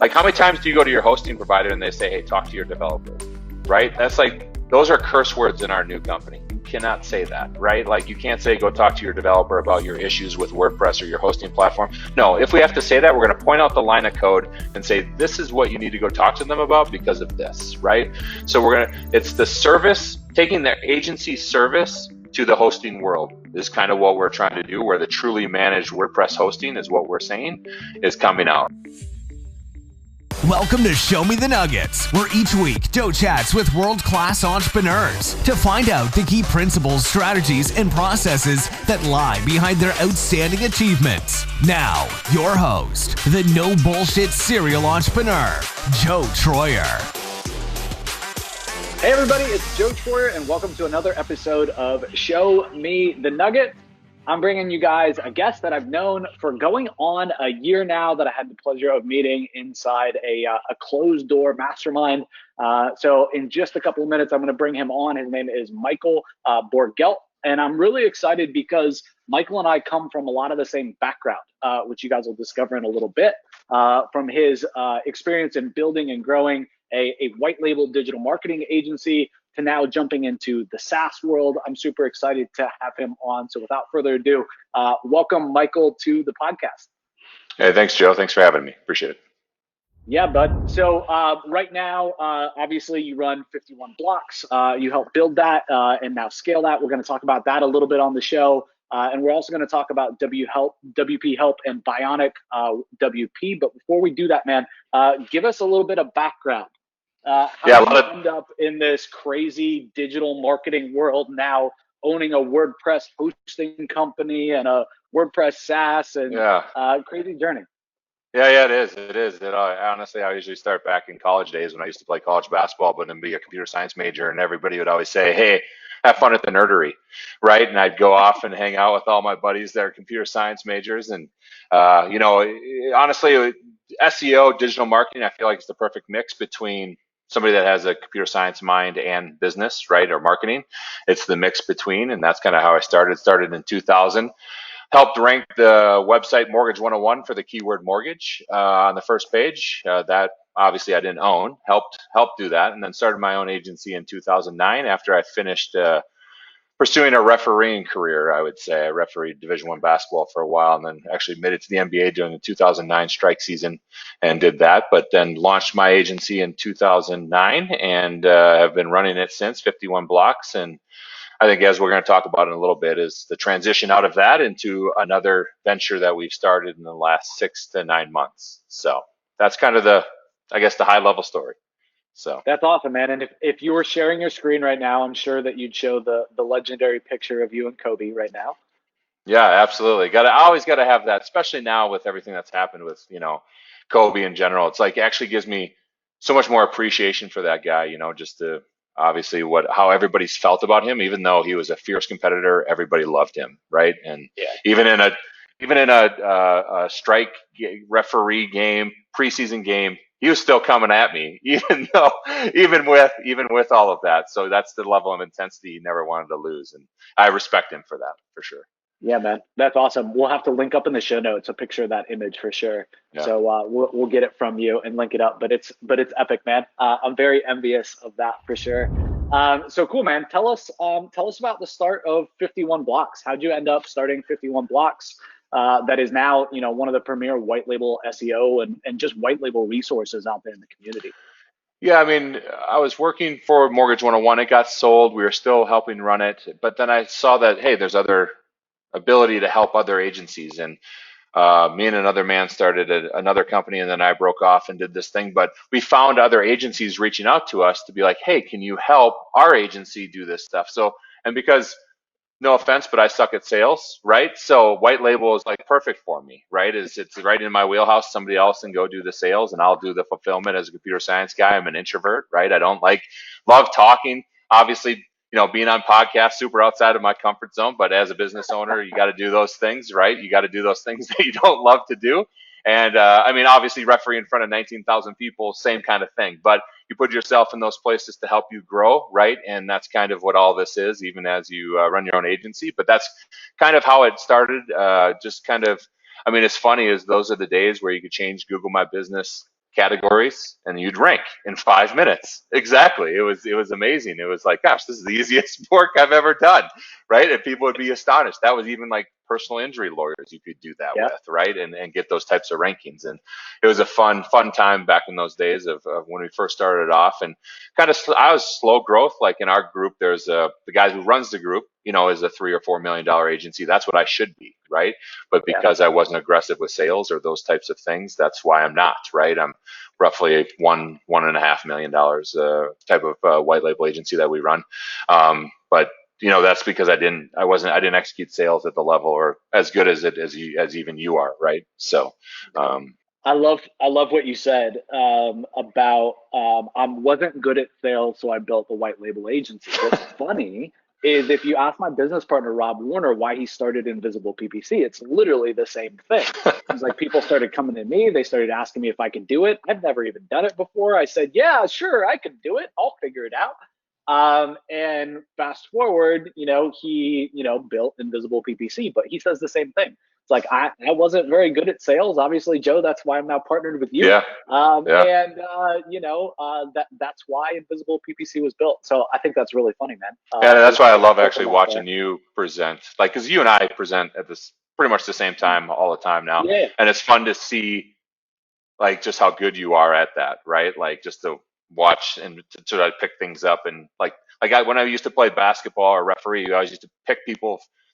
Like, how many times do you go to your hosting provider and they say, hey, talk to your developer, right? That's like, those are curse words in our new company. You cannot say that, right? Like, you can't say, go talk to your developer about your issues with WordPress or your hosting platform. No, if we have to say that, we're going to point out the line of code and say, this is what you need to go talk to them about because of this, right? So it's the service, taking their agency service to the hosting world is kind of what we're trying to do, where the truly managed WordPress hosting is what we're saying is coming out. Welcome to Show Me the Nuggets, where each week Joe chats with world-class entrepreneurs to find out the key principles, strategies, and processes that lie behind their outstanding achievements. Now, your host, the no bullshit serial entrepreneur, Joe Troyer. Hey everybody, it's Joe Troyer, and welcome to another episode of Show Me the Nugget. I'm bringing you guys a guest that I've known for going on a year now, that I had the pleasure of meeting inside a closed door mastermind. So in just a couple of minutes, I'm going to bring him on. His name is Michael Borgelt, and I'm really excited because Michael and I come from a lot of the same background, which you guys will discover in a little bit, from his experience in building and growing a white label digital marketing agency to now jumping into the SaaS world. I'm super excited to have him on. So without further ado, welcome Michael to the podcast. Hey, thanks, Joe. Thanks for having me. Appreciate it. Yeah, bud. So right now, obviously you run 51 Blocks. You help build that and now scale that. We're going to talk about that a little bit on the show. And we're also going to talk about WP Help and Bionic WP. But before we do that, man, give us a little bit of background. How did you end up in this crazy digital marketing world now, owning a WordPress hosting company and a WordPress SaaS and crazy journey? Yeah, it is. Honestly, I usually start back in college days when I used to play college basketball, but then be a computer science major, and everybody would always say, hey, have fun at the nerdery, right? And I'd go off and hang out with all my buddies that are computer science majors. And, honestly, SEO, digital marketing, I feel like it's the perfect mix between somebody that has a computer science mind and business, right, or marketing. It's the mix between, and that's kind of how I started. Started in 2000. Helped rank the website Mortgage 101 for the keyword mortgage on the first page. That obviously I didn't own. Helped do that, and then started my own agency in 2009 after I finished pursuing a refereeing career. I would say I refereed Division I basketball for a while, and then actually made it to the NBA during the 2009 strike season and did that. But then launched my agency in 2009 and have been running it since, 51 Blocks. And I think, as we're going to talk about in a little bit, is the transition out of that into another venture that we've started in the last 6 to 9 months. So that's kind of the high level story. So that's awesome, man. And if you were sharing your screen right now, I'm sure that you'd show the legendary picture of you and Kobe right now. Yeah, absolutely. Always got to have that, especially now with everything that's happened with, Kobe in general. It's like, actually gives me so much more appreciation for that guy, just to obviously how everybody's felt about him. Even though he was a fierce competitor, everybody loved him, right? And even in a strike referee game, preseason game, he was still coming at me, even with all of that. So that's the level of intensity he never wanted to lose, and I respect him for that, for sure. Yeah, man, that's awesome. We'll have to link up in the show notes a picture of that image for sure. Yeah. So we'll get it from you and link it up. But it's epic, man. I'm very envious of that for sure. So cool, man. Tell us about the start of 51 Blocks. How'd you end up starting 51 Blocks? That is now, one of the premier white label SEO and just white label resources out there in the community. Yeah, I mean, I was working for Mortgage 101. It got sold. We were still helping run it. But then I saw that, hey, there's other ability to help other agencies. And me and another man started another company, and then I broke off and did this thing. But we found other agencies reaching out to us to be like, hey, can you help our agency do this stuff? So, and because, no offense, but I suck at sales, right? So white label is like perfect for me, right? It's right in my wheelhouse. Somebody else can go do the sales, and I'll do the fulfillment as a computer science guy. I'm an introvert, right? I don't love talking. Obviously, being on podcasts, super outside of my comfort zone. But as a business owner, you got to do those things, right? You got to do those things that you don't love to do. And obviously, referee in front of 19,000 people, same kind of thing. But you put yourself in those places to help you grow, right? And that's kind of what all this is, even as you run your own agency. But that's kind of how it started. It's funny, is those are the days where you could change Google My Business categories and you'd rank in 5 minutes. Exactly. It was amazing. It was like, gosh, this is the easiest work I've ever done, right? And people would be astonished. That was even like personal injury lawyers you could do that Yeah. with, right? And get those types of rankings. And it was a fun time back in those days of when we first started off. And kind of, I was slow growth. Like in our group, there's the guy who runs the group, is a $3 or $4 million agency. That's what I should be, right? But because I wasn't aggressive with sales or those types of things, that's why I'm not, right? I'm roughly a $1.5 million type of white label agency that we run. But that's because I didn't execute sales at the level or as good as even you are, right? So I love what you said about I wasn't good at sales, so I built a white label agency. What's funny is if you ask my business partner Rob Warner why he started Invisible PPC, it's literally the same thing. It's like people started coming to me, they started asking me if I could do it. I've never even done it before. I said, yeah, sure, I could do it. I'll figure it out. And fast forward, he built Invisible PPC, but he says the same thing. It's like I wasn't very good at sales. Obviously, Joe, that's why I'm now partnered with you. Yeah. And that's why Invisible PPC was built. So I think that's really funny, man. And that's why I love actually watching you present, like, because you and I present at this pretty much the same time all the time now. Yeah. And it's fun to see, like, just how good you are at that, right? Like, just to watch and to try to pick things up. And when I used to play basketball or referee, I always used to pick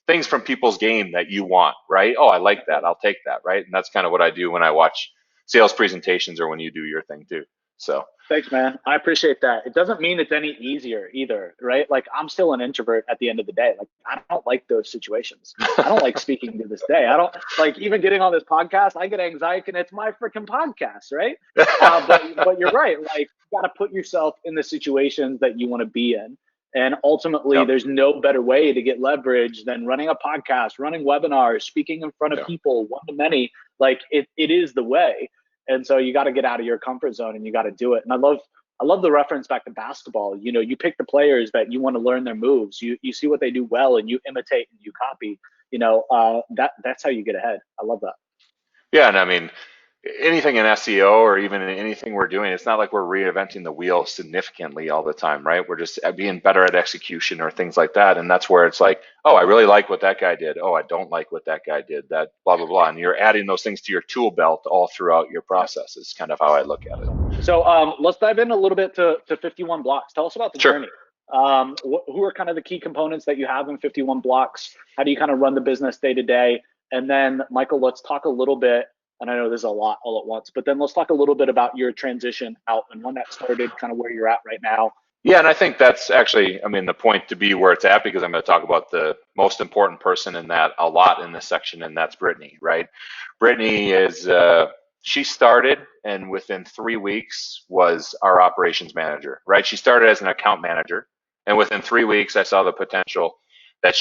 things from people's game that you want, right? Oh, I like that. I'll take that, right? And that's kind of what I do when I watch sales presentations or when you do your thing too. So thanks, man. I appreciate that. It doesn't mean it's any easier either, right? Like I'm still an introvert at the end of the day. Like I don't like those situations. I don't like speaking to this day. I don't like even getting on this podcast. I get anxiety and it's my freaking podcast, right? But you're right. Like you got to put yourself in the situations that you want to be in. And ultimately, There's no better way to get leverage than running a podcast, running webinars, speaking in front of people, one to many. Like it is the way. And so you got to get out of your comfort zone and you got to do it. And I love the reference back to basketball. You pick the players that you want to learn their moves. You see what they do well and you imitate and you copy. That's how you get ahead. I love that. Yeah, and I mean, anything in SEO or even in anything we're doing, it's not like we're reinventing the wheel significantly all the time, right? We're just being better at execution or things like that. And that's where it's like, oh, I really like what that guy did. Oh, I don't like what that guy did, that blah, blah, blah. And you're adding those things to your tool belt all throughout your process is kind of how I look at it. So let's dive in a little bit to 51 blocks. Tell us about the journey. Who are kind of the key components that you have in 51 blocks? How do you kind of run the business day to day? And then Michael, let's talk a little bit, and I know there's a lot all at once, but then let's talk a little bit about your transition out and when that started, kind of where you're at right now. Yeah, and I think that's actually, the point to be where it's at, because I'm going to talk about the most important person in that a lot in this section, and that's Brittany, right? Brittany is, she started and within 3 weeks was our operations manager, right? She started as an account manager, and within 3 weeks, I saw the potential that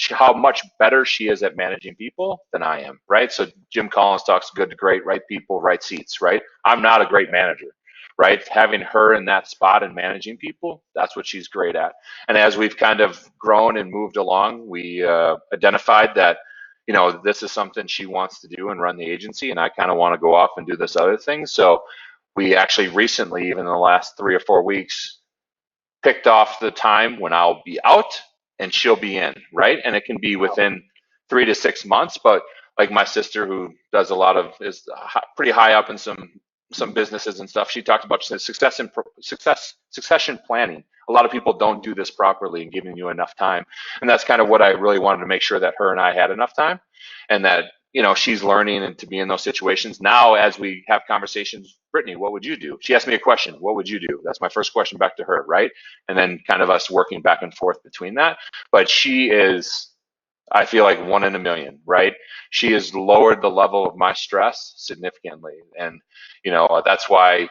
how much better she is at managing people than I am, right? So Jim Collins talks good to great, right people, right seats, right? I'm not a great manager, right? Having her in that spot and managing people, that's what she's great at. And as we've kind of grown and moved along, we identified that, this is something she wants to do and run the agency, and I kind of want to go off and do this other thing. So we actually recently, even in the last 3 or 4 weeks, picked off the time when I'll be out and she'll be in, right? And it can be within 3 to 6 months, but like my sister who does is pretty high up in some businesses and stuff, she talked about succession planning. A lot of people don't do this properly and giving you enough time. And that's kind of what I really wanted to make sure that her and I had enough time, and that, she's learning and to be in those situations. Now, as we have conversations, Brittany, what would you do? She asked me a question. What would you do? That's my first question back to her, right? And then kind of us working back and forth between that. But she is, I feel like, one in a million, right? She has lowered the level of my stress significantly. And, that's why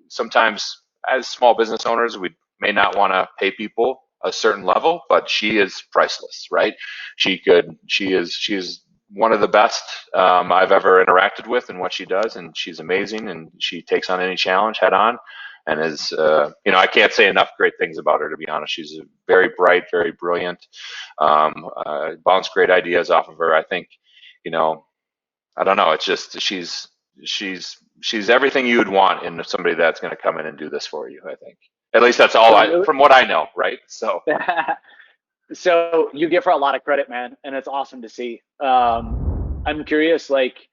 sometimes as small business owners, we may not want to pay people a certain level, but she is priceless, right? She is one of the best I've ever interacted with in what she does, and she's amazing, and she takes on any challenge head on, and is, I can't say enough great things about her, to be honest. She's very bright, very brilliant, bounce great ideas off of her. I think, I don't know, it's just, she's she's everything you would want in somebody that's going to come in and do this for you. I think at least that's all So really, from what I know, right? So so you give her a lot of credit, man, and it's awesome to see. I'm curious, like,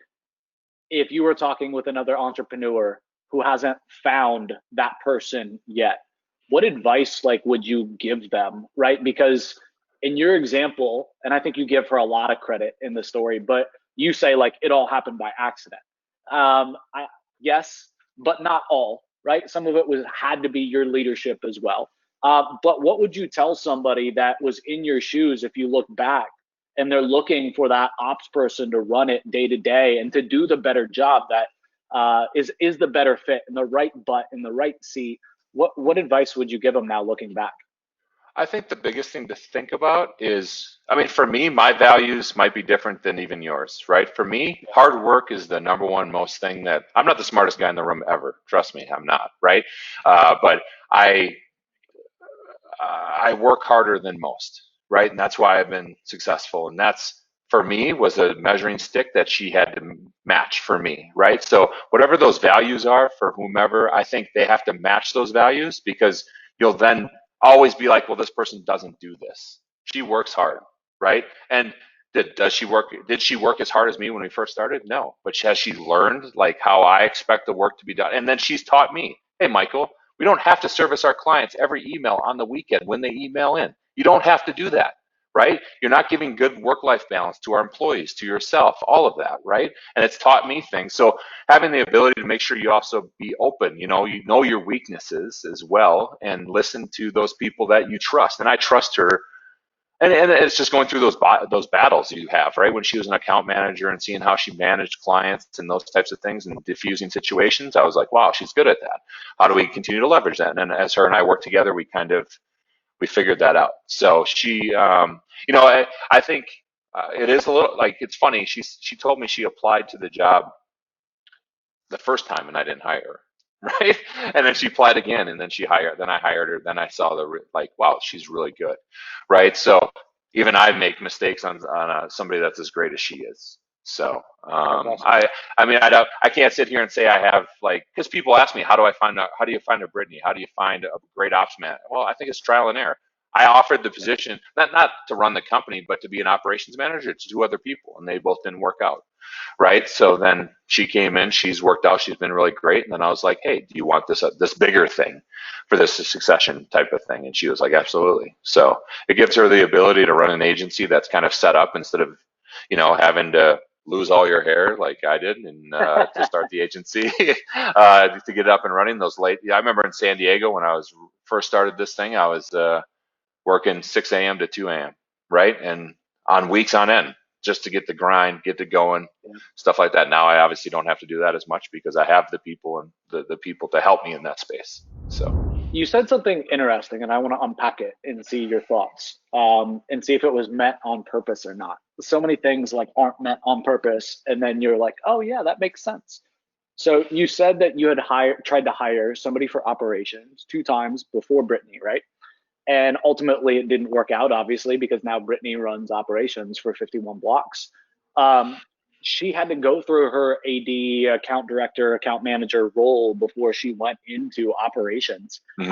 if you were talking with another entrepreneur who hasn't found that person yet, what advice like would you give them, right? Because in your example, and I think you give her a lot of credit in the story, but you say like it all happened by accident. Yes, but not all, right? Some of it was had to be your leadership as well. But what would you tell somebody that was in your shoes if you look back and they're looking for that ops person to run it day to day and to do the better job that is the better fit in the right butt in the right seat? What advice would you give them now looking back? I think the biggest thing to think about is, I mean, for me, my values might be different than even yours, right? For me, hard work is the number one most thing that I'm not the smartest guy in the room ever. Trust me, I'm not, right? But I work harder than most, right? And that's why I've been successful. And that's for me was a measuring stick that she had to match for me, right? So whatever those values are for whomever, I think they have to match those values because you'll then always be like, well, this person doesn't do this. She works hard, right? And does she work? Did she work as hard as me when we first started? No, but has she learned like how I expect the work to be done? And then she's taught me, hey, Michael, we don't have to service our clients every email on the weekend when they email in. You don't have to do that, right? You're not giving good work-life balance to our employees, to yourself, all of that, right? And it's taught me things. So having the ability to make sure you also be open, you know your weaknesses as well, and listen to those people that you trust. And I trust her. And it's just going through those battles you have, right? When she was an account manager and seeing how she managed clients and those types of things and diffusing situations, I was like, wow, she's good at that. How do we continue to leverage that? And as her and I work together, we figured that out. So she, I think it is a little like it's funny. She told me she applied to the job the first time and I didn't hire her. Right. And then she applied again and then I hired her. Then I saw like, wow, she's really good. Right. So even I make mistakes on somebody that's as great as she is. So, Awesome. I mean, I can't sit here and say I have like, because people ask me, how do you find a Brittany? How do you find a great ops man? Well, I think it's trial and error. I offered the position, not to run the company, but to be an operations manager to two other people, and they both didn't work out. Right. So then she came in, she's worked out, she's been really great. And then I was like, hey, do you want this bigger thing for this succession type of thing? And she was like, absolutely. So it gives her the ability to run an agency that's kind of set up instead of, having to lose all your hair like I did and to start the agency to get it up and running those late. Yeah, I remember in San Diego when I was first started this thing, I was working 6 a.m. to 2 a.m. right, and on weeks on end just to get the grind, get it going, stuff like that. Now I obviously don't have to do that as much because I have the people and the people to help me in that space. So You said something interesting, and I want to unpack it and see your thoughts, and see if it was meant on purpose or not. So many things like aren't meant on purpose, and then you're like, oh yeah, that makes sense. So you said that you had tried to hire somebody for operations 2 times before Brittany, right? And ultimately, it didn't work out, obviously, because now Brittany runs operations for 51 blocks. Um, she had to go through her AD, account director, account manager role before she went into operations. mm-hmm.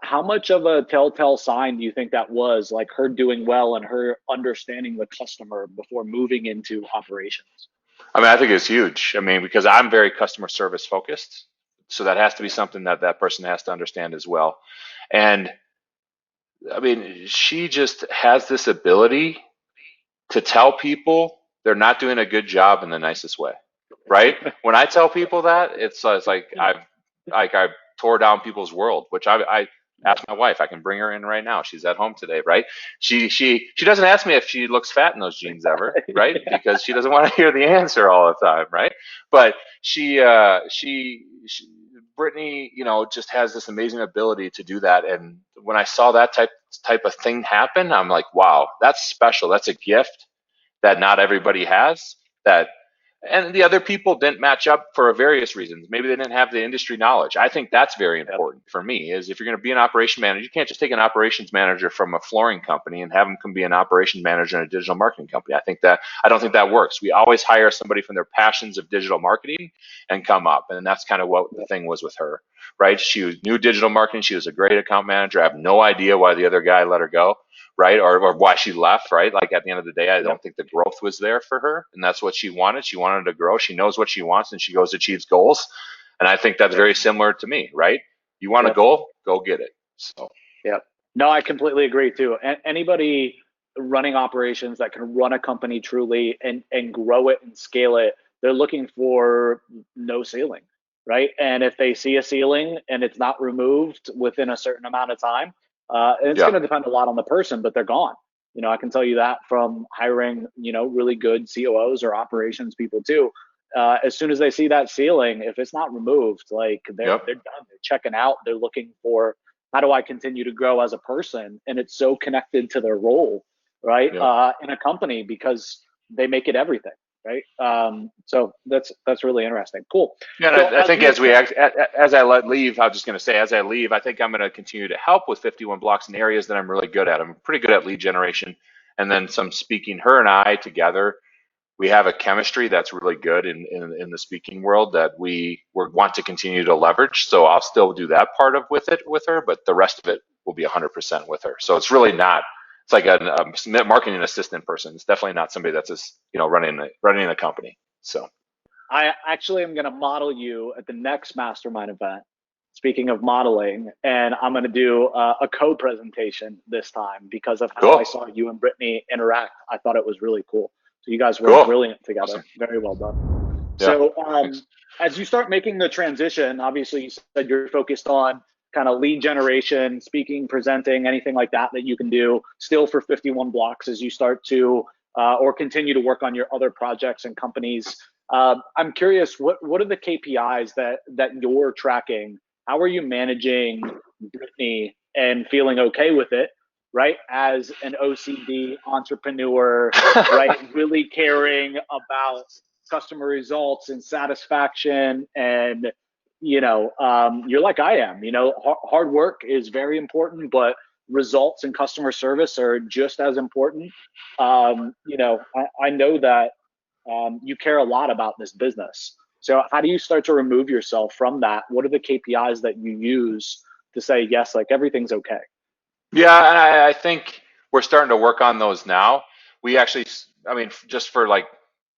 How much of a telltale sign do you think that was, like her doing well and her understanding the customer before moving into operations? I mean, I think it's huge. I mean, because I'm very customer service focused. So that has to be something that person has to understand as well. And I mean, she just has this ability to tell people they're not doing a good job in the nicest way, right? When I tell people that, it's like I tore down people's world, which I asked my wife. I can bring her in right now. She's at home today, right? She doesn't ask me if she looks fat in those jeans ever, right? Yeah. Because she doesn't want to hear the answer all the time, right? But she Brittany, just has this amazing ability to do that. And when I saw that type of thing happen, I'm like, wow, that's special. That's a gift that not everybody has. And the other people didn't match up for various reasons. Maybe they didn't have the industry knowledge. I think that's very important for me, is if you're going to be an operation manager, you can't just take an operations manager from a flooring company and have them come be an operations manager in a digital marketing company. I don't think that works. We always hire somebody from their passions of digital marketing and come up. And that's kind of what the thing was with her, right? She knew digital marketing. She was a great account manager. I have no idea why the other guy let her go, right? Or why she left, right? Like at the end of the day, I don't think the growth was there for her. And that's what she wanted. She wanted to grow. She knows what she wants and she goes achieves goals. And I think that's very similar to me, right? You want a goal, go get it. So, no, I completely agree too. Anybody running operations that can run a company truly and grow it and scale it, they're looking for no ceiling, right? And if they see a ceiling and it's not removed within a certain amount of time, it's going to depend a lot on the person, but they're gone. You know, I can tell you that from hiring, you know, really good COOs or operations people too. As soon as they see that ceiling, if it's not removed, like they're done. They're checking out. They're looking for, how do I continue to grow as a person? And it's so connected to their role, right? In a company, because they make it everything, right? So that's really interesting. Cool. Yeah, so I think as I leave, I was just going to say, as I leave, I think I'm going to continue to help with 51 blocks in areas that I'm really good at. I'm pretty good at lead generation, and then some speaking. Her and I together, we have a chemistry that's really good in the speaking world that we want to continue to leverage. So I'll still do that part of with her, but the rest of it will be 100% with her. So it's really not. It's like a marketing assistant person. It's definitely not somebody that's just running a company. So I actually am going to model you at the next mastermind event. Speaking of modeling, and I'm going to do a co-presentation this time because of how I saw you and Brittany interact. I thought it was really cool. So you guys were brilliant together. Awesome. Very well done. Yeah. So as you start making the transition, obviously you said you're focused on kind of lead generation, speaking, presenting, anything like that you can do still for 51 blocks as you start to or continue to work on your other projects and companies. I'm curious, what are the KPIs that you're tracking? How are you managing Brittany and feeling okay with it? Right, as an OCD entrepreneur, right, really caring about customer results and satisfaction, and you're like I am. Hard work is very important, but results and customer service are just as important. I know that you care a lot about this business. So how do you start to remove yourself from that? What are the KPIs that you use to say yes, like everything's okay? Yeah, and I think we're starting to work on those now. We actually, just for like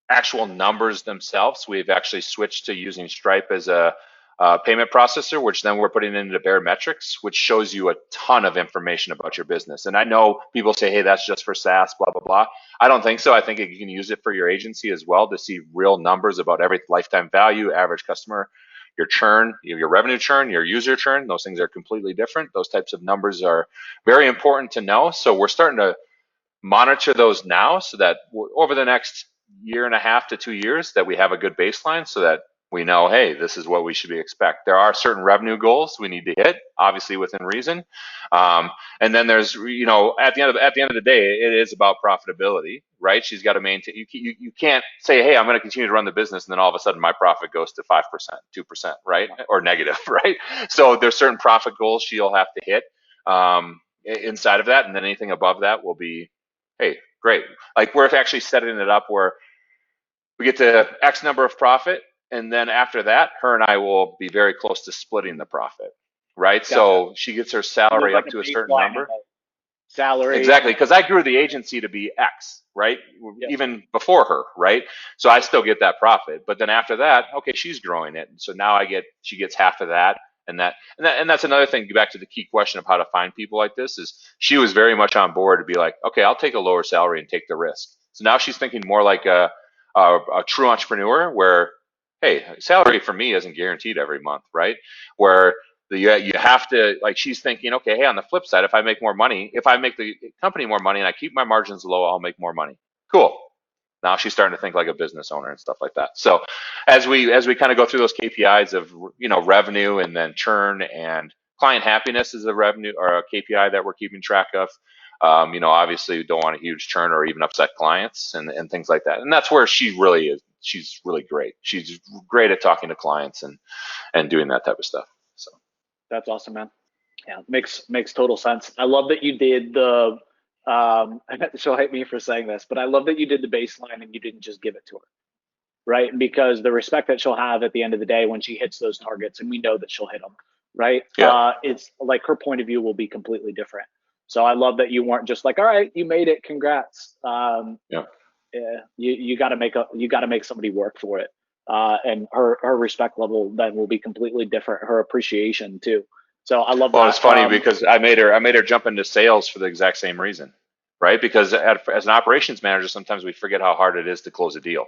actual numbers themselves, we've actually switched to using Stripe as a payment processor, which then we're putting into Barometrics, which shows you a ton of information about your business. And I know people say, hey, that's just for SaaS, blah, blah, blah. I don't think so. I think you can use it for your agency as well to see real numbers about every lifetime value, average customer, your churn, your revenue churn, your user churn. Those things are completely different. Those types of numbers are very important to know. So we're starting to monitor those now so that over the next year and a half to 2 years that we have a good baseline so that we know, hey, this is what we should expect. There are certain revenue goals we need to hit, obviously within reason. And then there's, at the end of the day, it is about profitability, right? She's got to maintain. You can't say, hey, I'm going to continue to run the business, and then all of a sudden my profit goes to 5%, 2%, right, or negative, right? So there's certain profit goals she'll have to hit inside of that, and then anything above that will be, hey, great. Like we're actually setting it up where we get to X number of profit. And then after that, her and I will be very close to splitting the profit, right? Gotcha. So she gets her salary like up to a certain number. Salary. Exactly, because I grew the agency to be X, right? Yes. Even before her, right? So I still get that profit. But then after that, okay, she's growing it. So now she gets half of that. And that's another thing, back to the key question of how to find people like this, is she was very much on board to be like, okay, I'll take a lower salary and take the risk. So now she's thinking more like a true entrepreneur where, hey, salary for me isn't guaranteed every month, right? Where you have to, like, she's thinking, okay, hey, on the flip side, if I make more money, if I make the company more money and I keep my margins low, I'll make more money. Cool. Now she's starting to think like a business owner and stuff like that. So as we kind of go through those KPIs of, revenue and then churn, and client happiness is a revenue or a KPI that we're keeping track of. Obviously we don't want a huge churn or even upset clients and things like that. And that's where she really is. she's really great. She's great at talking to clients and doing that type of stuff. So That's awesome, man. Yeah, makes total sense. I love that you did the she'll hate me for saying this, but I love that you did the baseline and you didn't just give it to her, right? Because the respect that she'll have at the end of the day when she hits those targets, and we know that she'll hit them, right? yeah, It's like her point of view will be completely different. So I love that you weren't just like, all right, you made it, congrats. yeah. Yeah, you got to make somebody work for it, and her respect level then will be completely different. Her appreciation too. So I love Well, that. it's funny because I made her jump into sales for the exact same reason, right? Because as an operations manager, sometimes we forget how hard it is to close a deal.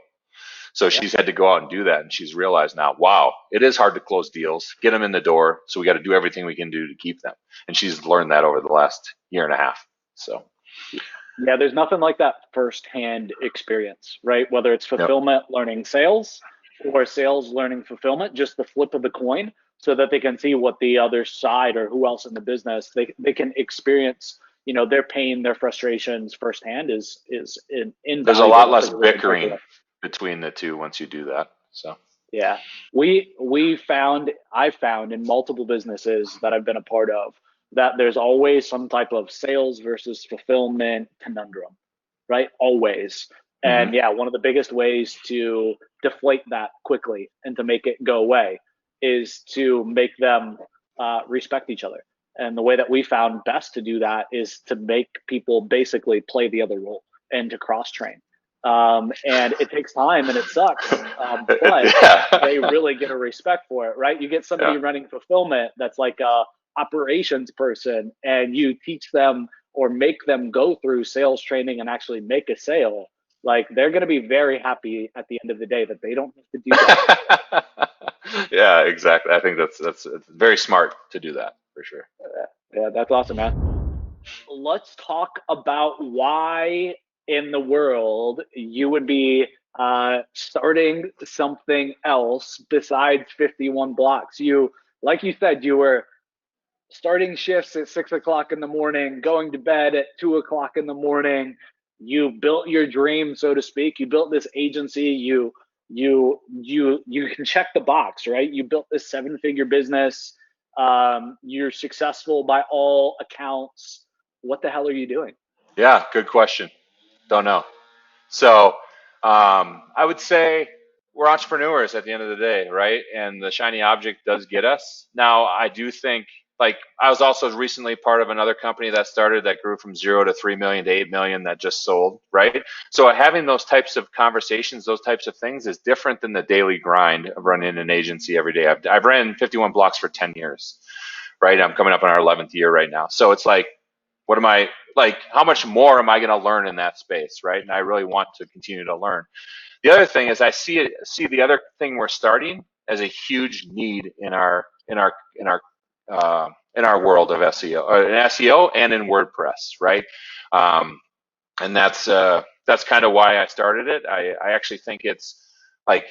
So Yeah. she's had to go out and do that, and she's realized now, wow, it is hard to close deals, get them in the door. So we got to do everything we can do to keep them, and she's learned that over the last year and a half. So Yeah, there's nothing like that firsthand experience, right? Whether it's yep, fulfillment learning sales or sales learning fulfillment, just the flip of the coin so that they can see what the other side or who else in the business they can experience, their pain, their frustrations firsthand is there's a lot invaluable to less really take bickering away. between the two once you do that. So Yeah. I found in multiple businesses that I've been a part of that there's always some type of sales versus fulfillment conundrum, right? Always. hmm And yeah, one of the biggest ways to deflate that quickly and to make it go away is to make them respect each other. And the way that we found best to do that is to make people basically play the other role and to cross train. And it takes time and it sucks, but they yeah, really get a respect for it, right? You get yeah. somebody running fulfillment that's like a operations person, and you teach them or make them go through sales training and actually make a sale. Like they're going to be very happy at the end of the day that they don't have to do that. Yeah, exactly. I think that's it's very smart to do that for sure. Yeah, that's awesome, man. Let's talk about why in the world you would be starting something else besides 51 blocks. Like you said, you were starting shifts at 6 o'clock in the morning, going to bed at 2 o'clock in the morning. You built your dream, so to speak. You built this agency. You can check the box, right? You built this seven-figure business. You're successful by all accounts. What the hell are you doing? Yeah, good question. Don't know. So I would say we're entrepreneurs at the end of the day, right? And the shiny object does get us. Now, I do think, like, I was also recently part of another company that grew from 0 to 3 million to 8 million that just sold, right? So having those types of conversations, those types of things is different than the daily grind of running an agency every day. I've ran 51 blocks for 10 years, right? I'm coming up on our 11th year right now. So it's like, what am I like? How much more am I going to learn in that space, right? And I really want to continue to learn. The other thing is I see the other thing we're starting as a huge need in our world of SEO, in SEO and in WordPress, right? Um, and that's kind of why I started it. I actually think it's like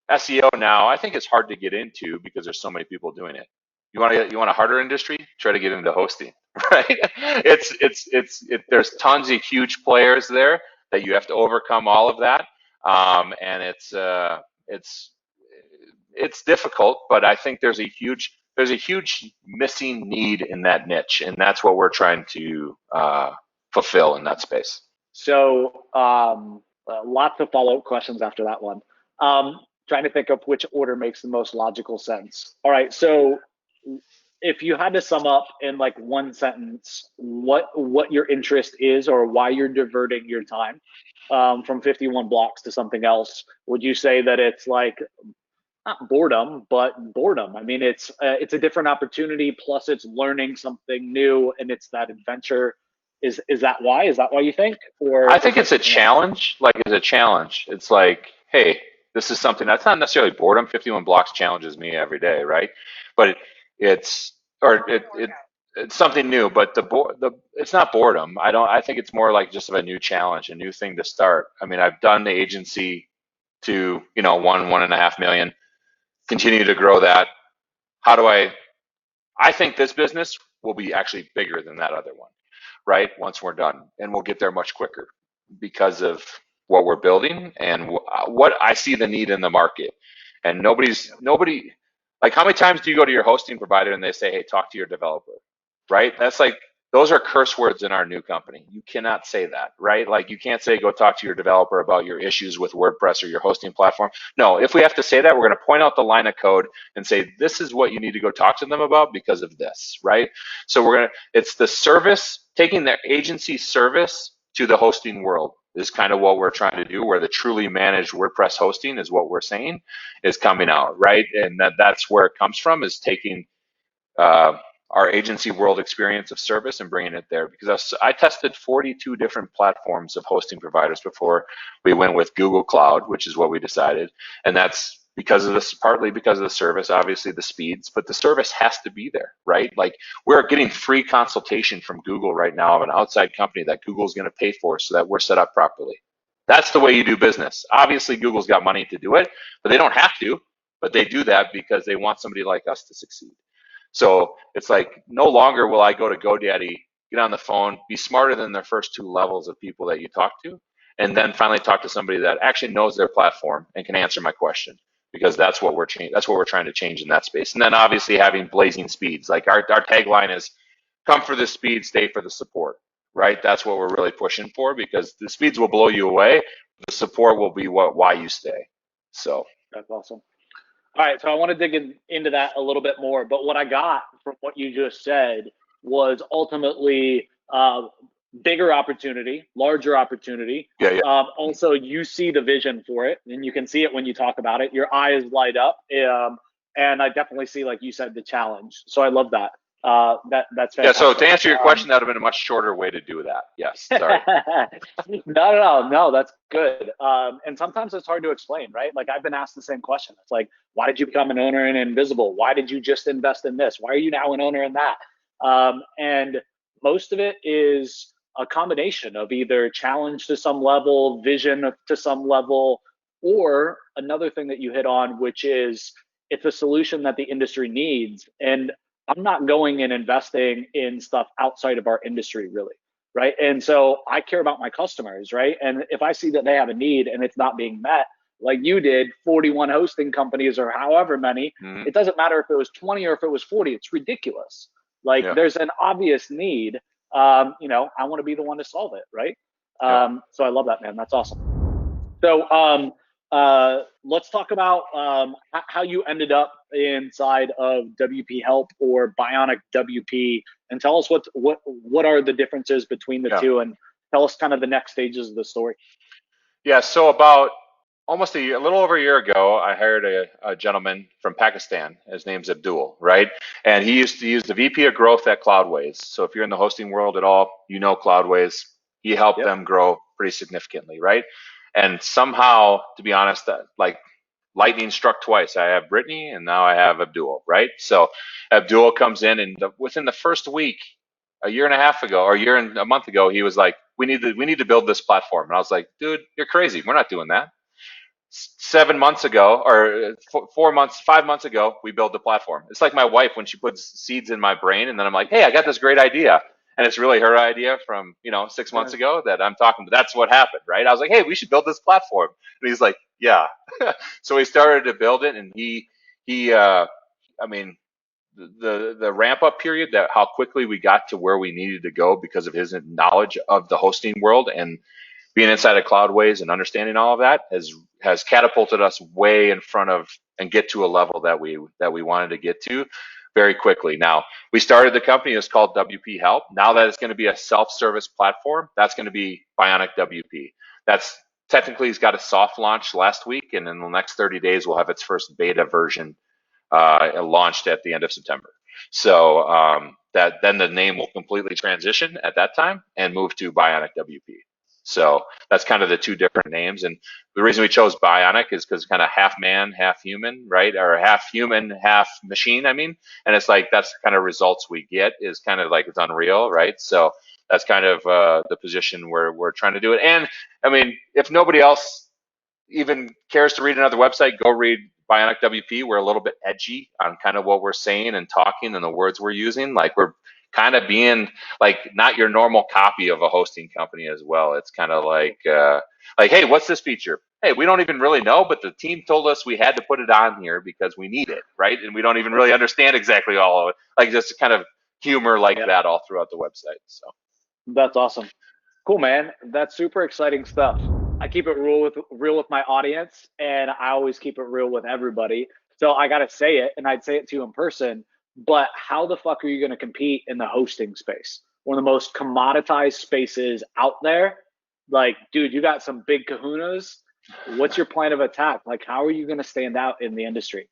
SEO now. I think it's hard to get into because there's so many people doing it. You want a harder industry? Try to get into hosting, right? There's tons of huge players there that you have to overcome all of that, and it's difficult. But I think there's a huge missing need in that niche, and that's what we're trying to fulfill in that space. So, lots of follow-up questions after that one. Trying to think of which order makes the most logical sense. All right, so if you had to sum up in like one sentence what your interest is or why you're diverting your time from 51 blocks to something else, would you say that it's like not boredom, but boredom? I mean, it's a different opportunity. Plus, it's learning something new, and it's that adventure. Is that why? Is that why you think, or I is think there it's a something else? challenge. Like it's a challenge. It's like, hey, this is something that's not necessarily boredom. 51 blocks challenges me every day, right? But it's or it's something new. But it's not boredom. I don't. I think it's more like just a new challenge, a new thing to start. I mean, I've done the agency to 1.5 million. Continue to grow that. How do I think this business will be actually bigger than that other one, right? Once we're done, and we'll get there much quicker because of what we're building and what I see the need in the market. And nobody, like how many times do you go to your hosting provider and they say, hey, talk to your developer, right? That's like, those are curse words in our new company. You cannot say that, right? Like you can't say, go talk to your developer about your issues with WordPress or your hosting platform. No, if we have to say that, we're going to point out the line of code and say, this is what you need to go talk to them about because of this, right? So it's the service, taking the agency service to the hosting world is kind of what we're trying to do, where the truly managed WordPress hosting is what we're saying is coming out, right? And that's where it comes from, is taking uh, our agency world experience of service and bringing it there. Because I tested 42 different platforms of hosting providers before we went with Google Cloud, which is what we decided. And that's because of this, partly because of the service, obviously the speeds, but the service has to be there, right? Like we're getting free consultation from Google right now of an outside company that Google's going to pay for so that we're set up properly. That's the way you do business. Obviously, Google's got money to do it, but they don't have to. But they do that because they want somebody like us to succeed. So it's like no longer will I go to GoDaddy, get on the phone, be smarter than their first two levels of people that you talk to, and then finally talk to somebody that actually knows their platform and can answer my question, because that's what we're trying to change in that space. And then obviously having blazing speeds. Like our tagline is come for the speed, stay for the support, right? That's what we're really pushing for, because the speeds will blow you away. The support will be why you stay. So That's awesome. All right, so I want to dig into that a little bit more, but what I got from what you just said was ultimately bigger opportunity, larger opportunity. yeah. Also, you see the vision for it, and you can see it when you talk about it. Your eyes light up, and I definitely see, like you said, the challenge. So I love that. That's fantastic. Yeah, so to answer your question, that would have been a much shorter way to do that. Yes, sorry. No, that's good. And sometimes it's hard to explain, right? Like I've been asked the same question. It's like, why did you become an owner in Invisible? Why did you just invest in this? Why are you now an owner in that? And most of it is a combination of either challenge to some level, vision to some level, or another thing that you hit on, which is it's a solution that the industry needs. And I'm not going and investing in stuff outside of our industry, really, right? And so I care about my customers, right? And if I see that they have a need and it's not being met, like you did, 41 hosting companies or however many, it doesn't matter if it was 20 or if it was 40, it's ridiculous. Like there's an obvious need. I want to be the one to solve it, right? So I love that, man. That's awesome. So let's talk about how you ended up inside of WP Help or Bionic WP, and tell us what are the differences between the two, and tell us kind of the next stages of the story. Yeah, so about almost a little over a year ago, I hired a gentleman from Pakistan. His name's Abdul, right? And he used to use the VP of growth at Cloudways. So if you're in the hosting world at all, you know Cloudways. He helped them grow pretty significantly, right? And somehow, to be honest, like lightning struck twice. I have Brittany and now I have Abdul, right? So Abdul comes in, and within the first week, a year and a half ago, or a month ago, he was like, we need to build this platform. And I was like, dude, you're crazy. We're not doing that. 7 months ago, or 5 months ago, we built the platform. It's like my wife when she puts seeds in my brain, and then I'm like, hey, I got this great idea. And it's really her idea from 6 months ago that I'm talking about. That's what happened, right? I was like, hey, we should build this platform. And he's like, yeah. So we started to build it, and the ramp up period, that how quickly we got to where we needed to go because of his knowledge of the hosting world and being inside of Cloudways and understanding all of that has catapulted us way in front of and get to a level that we wanted to get to very quickly. Now, we started the company, it's called WP Help. Now that it's going to be a self-service platform, that's going to be Bionic WP. That's technically, it's got a soft launch last week, and in the next 30 days, we'll have its first beta version launched at the end of September. So that then the name will completely transition at that time and move to Bionic WP. So that's kind of the two different names. And the reason we chose Bionic is because kind of half man, half human, right? Or half human, half machine, I mean. And it's like that's the kind of results we get, is kind of like it's unreal, right? So that's kind of the position where we're trying to do it. And I mean, if nobody else even cares to read another website, go read Bionic WP. We're a little bit edgy on kind of what we're saying and talking and the words we're using. Like we're kind of being like not your normal copy of a hosting company as well. It's kind of like, hey, what's this feature? Hey, we don't even really know, but the team told us we had to put it on here because we need it, right? And we don't even really understand exactly all of it. Like just kind of humor like that all throughout the website. So that's awesome. Cool, man. That's super exciting stuff. I keep it real with my audience, and I always keep it real with everybody. So I gotta say it, and I'd say it to you in person. But how the fuck are you gonna compete in the hosting space? One of the most commoditized spaces out there. Like, dude, you got some big kahunas. What's your plan of attack? Like, how are you gonna stand out in the industry?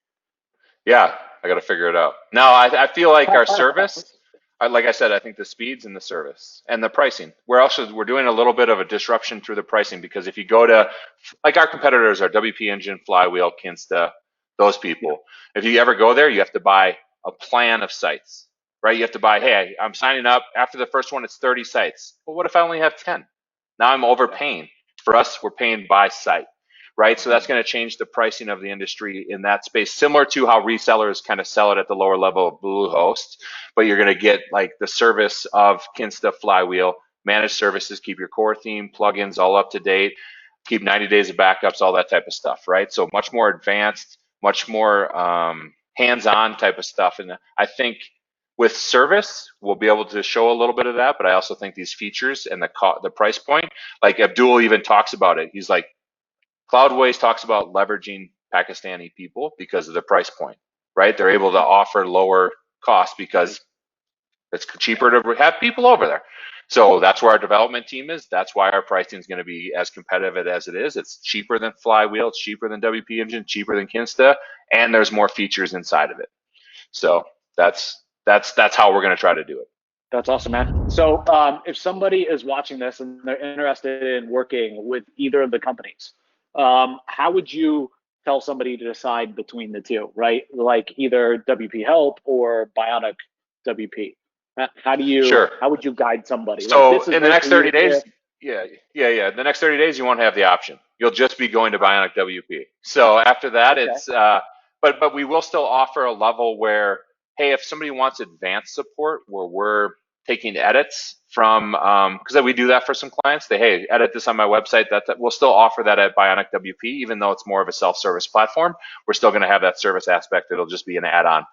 yeah, I got to figure it out. Now, I feel like our service, like I said, I think the speeds and the service and the pricing. We're doing a little bit of a disruption through the pricing because if you go to, like our competitors are WP Engine, Flywheel, Kinsta, those people. If you ever go there, you have to buy a plan of sites, right? You have to buy, hey, I'm signing up. After the first one, it's 30 sites. Well, what if I only have 10? Now I'm overpaying. For us, we're paying by site, right? So that's going to change the pricing of the industry in that space, similar to how resellers kind of sell it at the lower level of Bluehost, but you're going to get like the service of Kinsta, Flywheel, managed services, keep your core theme, plugins all up to date, keep 90 days of backups, all that type of stuff, right? So much more advanced, much more hands-on type of stuff. And I think with service, we'll be able to show a little bit of that, but I also think these features and the price point, like Abdul even talks about it. He's like, Cloudways talks about leveraging Pakistani people because of the price point, right? They're able to offer lower costs because it's cheaper to have people over there. So that's where our development team is. That's why our pricing is going to be as competitive as it is. It's cheaper than Flywheel, it's cheaper than WP Engine, cheaper than Kinsta, and there's more features inside of it. So that's how we're going to try to do it. That's awesome, man. So if somebody is watching this and they're interested in working with either of the companies, how would you tell somebody to decide between the two, right? Like either WP Help or Bionic WP. How do you? Sure. How would you guide somebody? So like, in the next 30 days, yeah. The next 30 days, you won't have the option. You'll just be going to Bionic WP. So after that, it's but we will still offer a level where, hey, if somebody wants advanced support where we're taking edits from, because we do that for some clients, hey, edit this on my website. That we'll still offer that at Bionic WP, even though it's more of a self-service platform. We're still going to have that service aspect. It'll just be an add-on.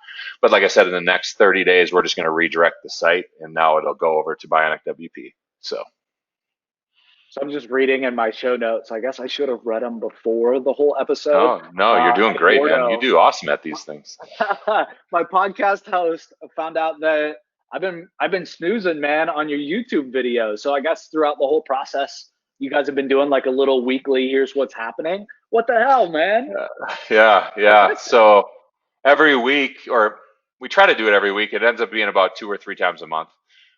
But like I said, in the next 30 days, we're just going to redirect the site, and now it'll go over to Bionic WP. So I'm just reading in my show notes. I guess I should have read them before the whole episode. No, you're doing great, man. You do awesome at these things. My podcast host found out that I've been snoozing, man, on your YouTube videos. So I guess throughout the whole process, you guys have been doing like a little weekly, here's what's happening. What the hell, man? Yeah. So every week, or we try to do it every week. It ends up being about 2 or 3 times a month,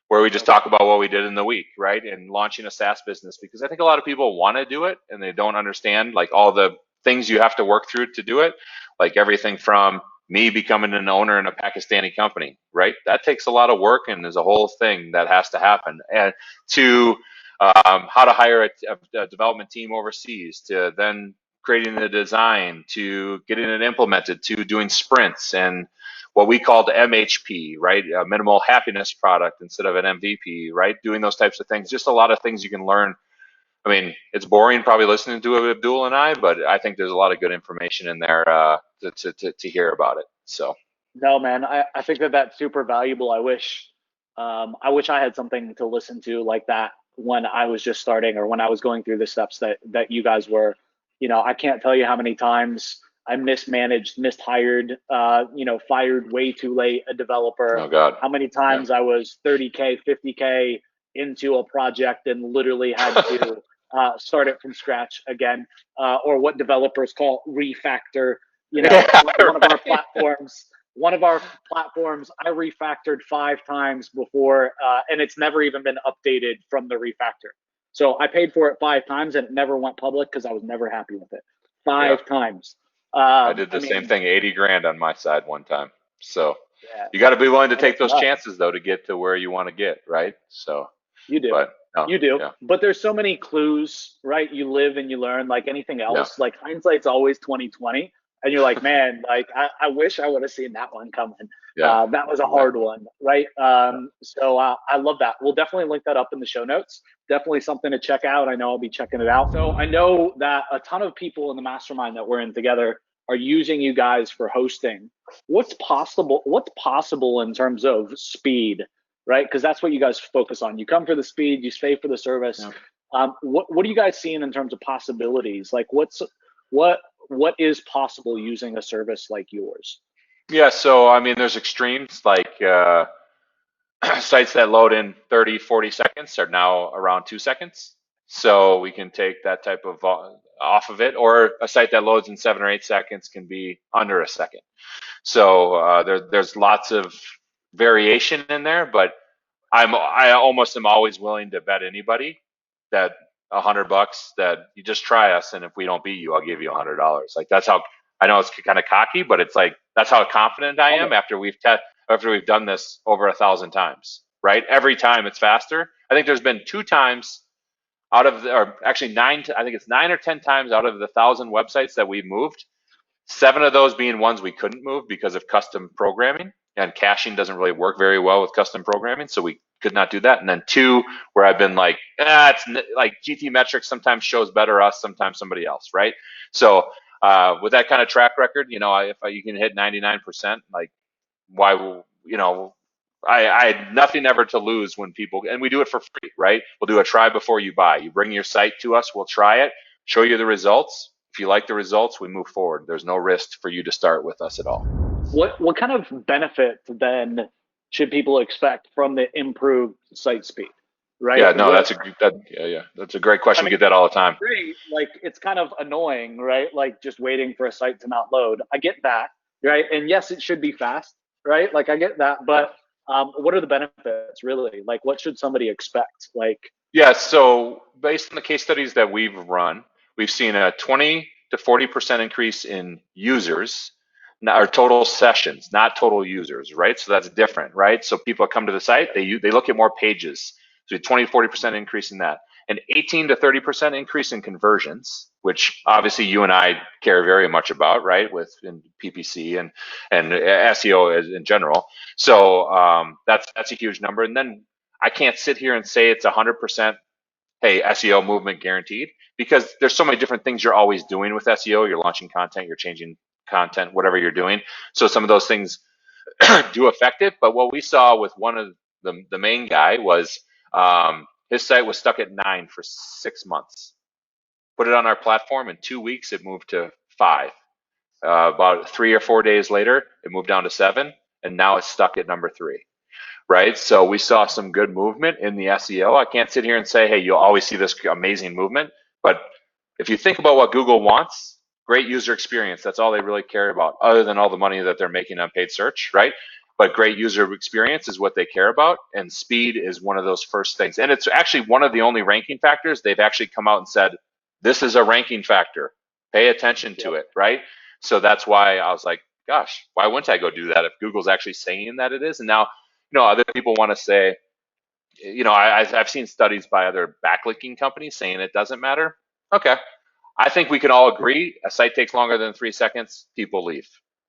where we just talk about what we did in the week, right? And launching a SaaS business, because I think a lot of people want to do it and they don't understand like all the things you have to work through to do it, like everything from me becoming an owner in a Pakistani company, right? That takes a lot of work, and there's a whole thing that has to happen. And to how to hire a development team overseas, to then creating the design, to getting it implemented, to doing sprints and what we call the MHP, right? A minimal happiness product instead of an MVP, right? Doing those types of things. Just a lot of things you can learn. I mean, it's boring probably listening to Abdul and I, but I think there's a lot of good information in there to hear about it. So. No, man, I think that's super valuable. I wish I had something to listen to like that when I was just starting or when I was going through the steps that you guys were. I can't tell you how many times I mismanaged, mishired, fired way too late a developer. Oh God. How many times I was 30K, 50K into a project and literally had to start it from scratch again, or what developers call refactor. One of our platforms, I refactored 5 times before, and it's never even been updated from the refactor. So I paid for it 5 times and it never went public because I was never happy with it. 5 times. I did the same thing, 80 grand on my side one time. So you got to be willing to take those chances though to get to where you want to get, right? So you do. But there's so many clues, right? You live and you learn like anything else. Like hindsight's always 2020. and you're like, man, like I wish I would have seen that one coming. Yeah. That was a hard one, right? So I love that. We'll definitely link that up in the show notes. Definitely something to check out. I know I'll be checking it out. So I know that a ton of people in the mastermind that we're in together are using you guys for hosting. What's possible? What's possible in terms of speed, right? Because that's what you guys focus on. You come for the speed, you stay for the service. Yeah. What are you guys seeing in terms of possibilities? Like what is possible using a service like yours? Yeah, so I mean, there's extremes like sites that load in 30, 40 seconds are now around 2 seconds. So we can take that type of off of it, or a site that loads in 7 or 8 seconds can be under a second. So there's lots of variation in there, but I almost am always willing to bet anybody that $100 that you just try us, and if we don't beat you, I'll give you $100. Like that's how I know it's kind of cocky, but it's like that's how confident I am after we've done this over 1,000 times, right? Every time it's faster. I think there's been 2 times out of or actually nine. I think it's 9 or 10 times out of the 1,000 websites that we've moved. 7 of those being ones we couldn't move because of custom programming, and caching doesn't really work very well with custom programming, so we could not do that. And then 2 where I've been like, it's like GT metrics sometimes shows better us, sometimes somebody else, right? So with that kind of track record, if you can hit 99%, like why, I had nothing ever to lose when people, and we do it for free, right? We'll do a try before you buy. You bring your site to us, we'll try it, show you the results. If you like the results, we move forward. There's no risk for you to start with us at all. What kind of benefit then should people expect from the improved site speed? Right? Yeah, no, that's a great question. We get that all the time. Great. Like it's kind of annoying, right? Like just waiting for a site to not load. I get that, right? And yes, it should be fast, right? Like I get that, but what are the benefits really? Like what should somebody expect? Like yeah, so based on the case studies that we've run, we've seen a 20 to 40% increase in users, or total sessions, not total users, right? So that's different, right? So people come to the site, they look at more pages. So 20 to 40% increase in that. An 18 to 30% increase in conversions, which obviously you and I care very much about, right? With in PPC and SEO in general. So that's a huge number. And then I can't sit here and say it's 100%, hey, SEO movement guaranteed, because there's so many different things you're always doing with SEO. You're launching content, you're changing content, whatever you're doing. So some of those things do affect it. But what we saw with one of the main guy was his site was stuck at 9 for 6 months. Put it on our platform. In 2 weeks, it moved to 5. About 3 or 4 days later, it moved down to 7, and now it's stuck at number 3. Right? So we saw some good movement in the SEO. I can't sit here and say, hey, you'll always see this amazing movement. But if you think about what Google wants, great user experience. That's all they really care about, other than all the money that they're making on paid search, right? But great user experience is what they care about, and speed is one of those first things. And it's actually one of the only ranking factors they've actually come out and said, this is a ranking factor. Pay attention to it, right? So that's why I was like, gosh, why wouldn't I go do that if Google's actually saying that it is? And now, other people want to say, I've seen studies by other backlinking companies saying it doesn't matter. Okay. I think we can all agree a site takes longer than 3 seconds, people leave,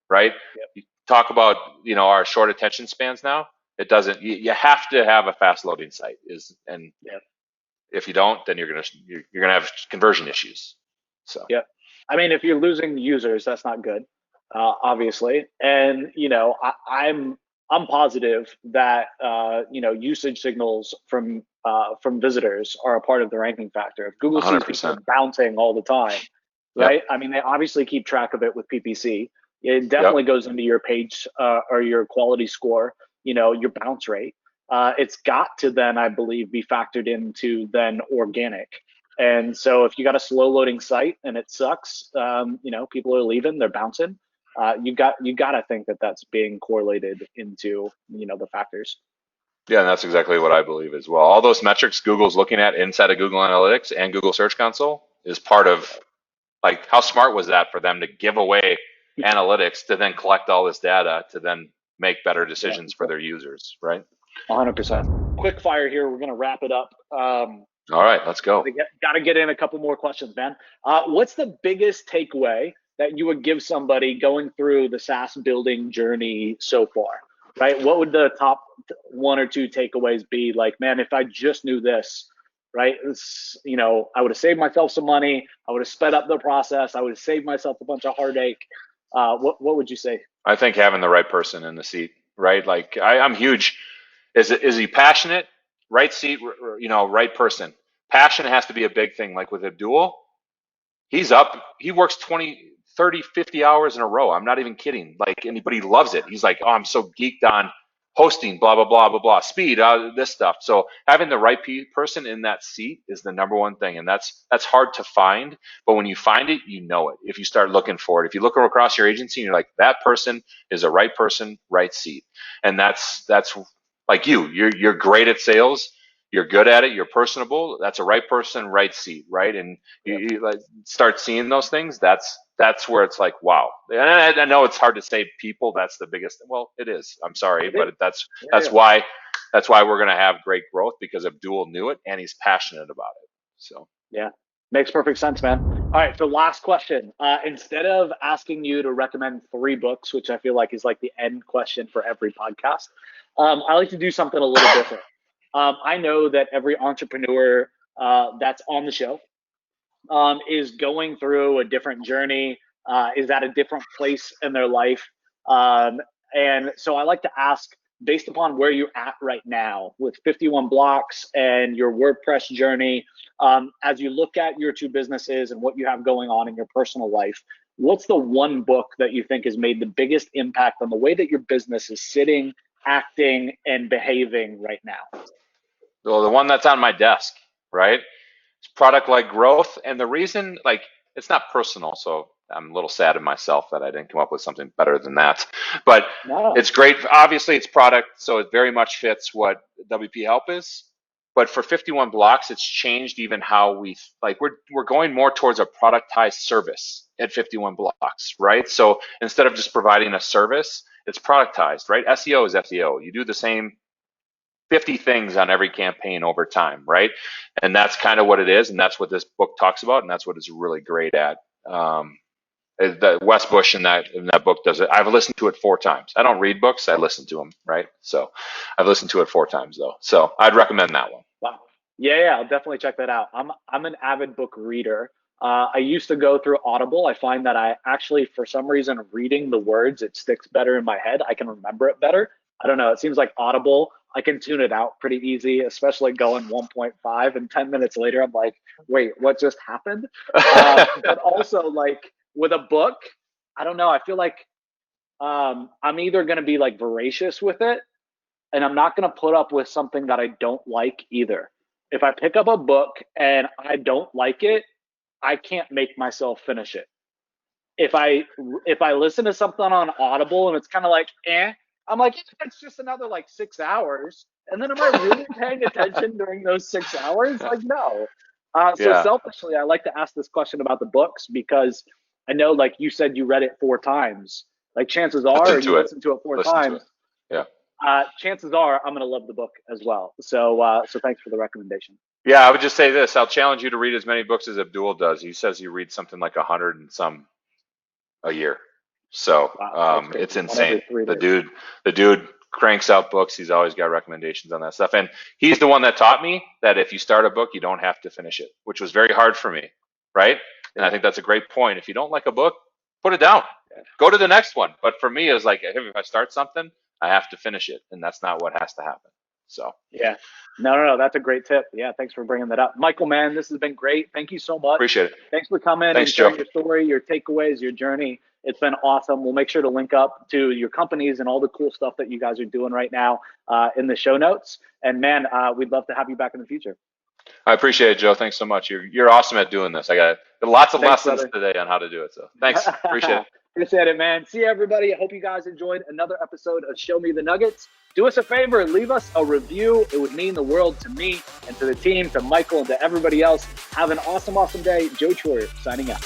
right? Yep. You talk about, our short attention spans now. It doesn't, you have to have a fast loading site Yep. If you don't, then you're going to have conversion issues. So, yeah. I mean, if you're losing users, that's not good, obviously. And, I'm positive that, usage signals from visitors are a part of the ranking factor. If Google sees 100%. people bouncing all the time, right? Yep. I mean, they obviously keep track of it with PPC. It definitely goes into your page or your quality score, your bounce rate. It's got to then, I believe, be factored into then organic. And so if you got a slow loading site and it sucks, people are leaving, they're bouncing. You got to think that that's being correlated into, the factors. Yeah, and that's exactly what I believe as well. All those metrics Google's looking at inside of Google Analytics and Google Search Console is part of, like, how smart was that for them to give away analytics to then collect all this data to then make better decisions for their users, right? 100%. Quick fire here. We're going to wrap it up. All right, let's go. Got to get in a couple more questions, man. What's the biggest takeaway that you would give somebody going through the SaaS building journey so far, right? What would the top 1 or 2 takeaways be? Like, man, if I just knew this, right? You know, I would have saved myself some money. I would have sped up the process. I would have saved myself a bunch of heartache. What would you say? I think having the right person in the seat, right? Like I'm huge. Is he passionate? Right seat, you know, right person. Passion has to be a big thing. Like with Abdul, he works 20, 30, 50 hours in a row. I'm not even kidding. Like, but he loves it. He's like, oh, I'm so geeked on hosting, blah, blah, blah, blah, blah, speed, this stuff. So having the right person in that seat is the number one thing. And that's hard to find. But when you find it, you know it. If you start looking for it, if you look across your agency and you're like, that person is a right person, right seat. And that's like you're great at sales. You're good at it. You're personable. That's a right person, right seat, right? And you like start seeing those things. That's where it's like, wow. And I know it's hard to say people. That's the biggest. Well, it is. I'm sorry, but that's why we're gonna have great growth, because Abdul knew it and he's passionate about it. So yeah, makes perfect sense, man. All right, so last question. Instead of asking you to recommend 3 books, which I feel like is like the end question for every podcast, I like to do something a little different. I know that every entrepreneur that's on the show is going through a different journey, is at a different place in their life. And so I like to ask, based upon where you're at right now with 51 blocks and your WordPress journey, as you look at your 2 businesses and what you have going on in your personal life, what's the one book that you think has made the biggest impact on the way that your business is sitting, acting, and behaving right now? Well, the one that's on my desk, right? It's product-led growth. And the reason, like, it's not personal, so I'm a little sad at myself that I didn't come up with something better than that. But It's great. Obviously, it's product, so it very much fits what WP Help is. But for 51 blocks, it's changed even how we're going more towards a productized service at 51 blocks, right? So instead of just providing a service, it's productized, right? SEO is SEO. You do the same 50 things on every campaign over time, right? And that's kind of what it is, and that's what this book talks about, and that's what it's really great at. Wes Bush in that book does it. I've listened to it 4 times. I don't read books, I listen to them, right? So I've listened to it 4 times though. So I'd recommend that one. Wow. Yeah, I'll definitely check that out. I'm an avid book reader. I used to go through Audible. I find that I actually, for some reason, reading the words, it sticks better in my head. I can remember it better. I don't know. It seems like Audible, I can tune it out pretty easy, especially going 1.5, and 10 minutes later, I'm like, wait, what just happened? But also, like, with a book, I don't know. I feel like I'm either going to be like voracious with it, and I'm not going to put up with something that I don't like either. If I pick up a book and I don't like it, I can't make myself finish it. If I listen to something on Audible and it's kind of like, I'm like, it's just another like 6 hours. And then am I really paying attention during those 6 hours? Like, no. So selfishly, I like to ask this question about the books, because I know, like you said, you read it 4 times. Like, chances are you listened to it 4 times. Yeah. Chances are I'm going to love the book as well. So thanks for the recommendation. Yeah, I would just say this. I'll challenge you to read as many books as Abdul does. He says he reads something like 100 and some a year. So it's insane. The dude cranks out books. He's always got recommendations on that stuff. And he's the one that taught me that if you start a book, you don't have to finish it, which was very hard for me, right? And I think that's a great point. If you don't like a book, put it down. Go to the next one. But for me, it's like, if I start something, I have to finish it. And that's not what has to happen. So yeah, no, that's a great tip. Yeah, thanks for bringing that up, Michael. Man, this has been great. Thank you so much. Appreciate it. Thanks for coming and sharing your story, your takeaways, your journey. It's been awesome. We'll make sure to link up to your companies and all the cool stuff that you guys are doing right now in the show notes. And man, we'd love to have you back in the future. I appreciate it, Joe. Thanks so much. You're awesome at doing this. I got lots of lessons today on how to do it. So thanks. Appreciate it. Appreciate it, man. See you, everybody. I hope you guys enjoyed another episode of Show Me the Nuggets. Do us a favor, leave us a review. It would mean the world to me and to the team, to Michael, and to everybody else. Have an awesome, awesome day. Joe Troyer signing out.